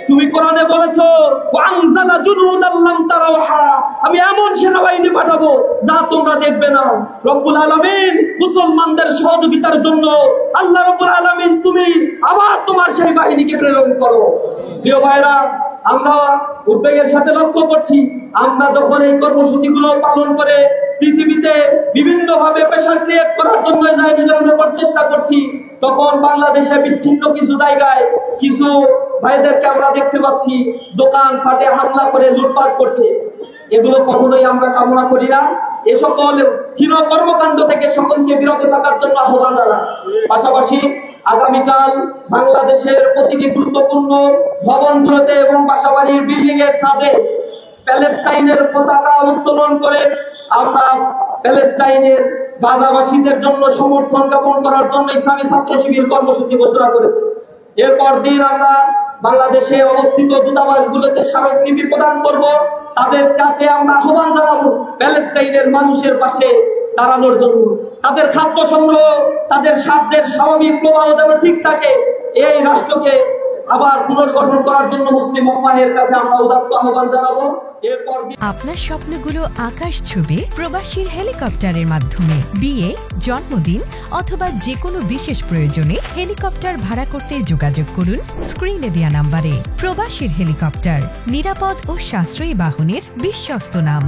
তুমি কোরআনে বলেছো ওয়ানজালা জুনুদাল লাম তারাওহা, আমি এমন সেনাবাহিনী পাঠাবো যা তোমরা দেখবে না। রব্বুল আলামিন মুসলমানদের সহযোগিতার জন্য আল্লাহ রব্বুল আলামিন তুমি আবার তোমার সেই বাহিনীকে প্রেরণ করো। প্রিয় ভাইরা, আমরা উদ্বেগের সাথে লক্ষ্য করছি, আমরা যখন এই কর্মসূচিগুলো পালন করে পৃথিবীতে বিভিন্ন ভাবে প্রেসার ক্রিয়েট করার জন্য নিজেদের উপর চেষ্টা করছি, তখন বাংলাদেশে বিচ্ছিন্ন কিছু জায়গায় কিছু ভাইদেরকে আমরা দেখতে পাচ্ছি দোকান পাটে হামলা করে লুটপাট করছে। এগুলো কখনোই আমরা কামনা করি না। এ সকল হীন কর্মকাণ্ড থেকে সকলকে বিরত থাকার জন্য আহ্বান জানাই। পাশাপাশি আগামীকাল বাংলাদেশের প্রতিটি গুরুত্বপূর্ণ ভবনগুলোতে এবং বাসাবাড়ির বিল্ডিং এর ছাদে প্যালেস্টাইনের পতাকা উত্তোলন করে আমরা প্যালেস্টাইনের গাজাবাসীদের জন্য সমর্থন জ্ঞাপন করার জন্য ইসলামী ছাত্র শিবির কর্মসূচি ঘোষণা করেছি। এরপর দিন আমরা বাংলাদেশে অবস্থিত দূতাবাসগুলোতে স্মারকলিপি প্রদান করব। তাদের কাছে আমরা আহ্বান জানাবো প্যালেস্টাইনের মানুষের পাশে দাঁড়ানোর জন্য। তাদের খাদ্য সংগ্রহ, তাদের স্বার্থের স্বাভাবিক প্রবাহ যেন ঠিক থাকে, এই রাষ্ট্রকে আবার পুনর্গঠন করার জন্য মুসলিম উম্মাহের কাছে আমরা উদাত্ত আহ্বান জানাবো। আপনার স্বপ্নগুলো আকাশ ছুবে প্রবাসীর হেলিকপ্টারের মাধ্যমে। বিয়ে, জন্মদিন অথবা যে কোনো বিশেষ প্রয়োজনে হেলিকপ্টার ভাড়া করতে যোগাযোগ করুন স্ক্রিনে দেয়া নাম্বারে। প্রবাসীর হেলিকপ্টার, নিরাপদ ও সাশ্রয়ী বাহনের বিশ্বস্ত নাম।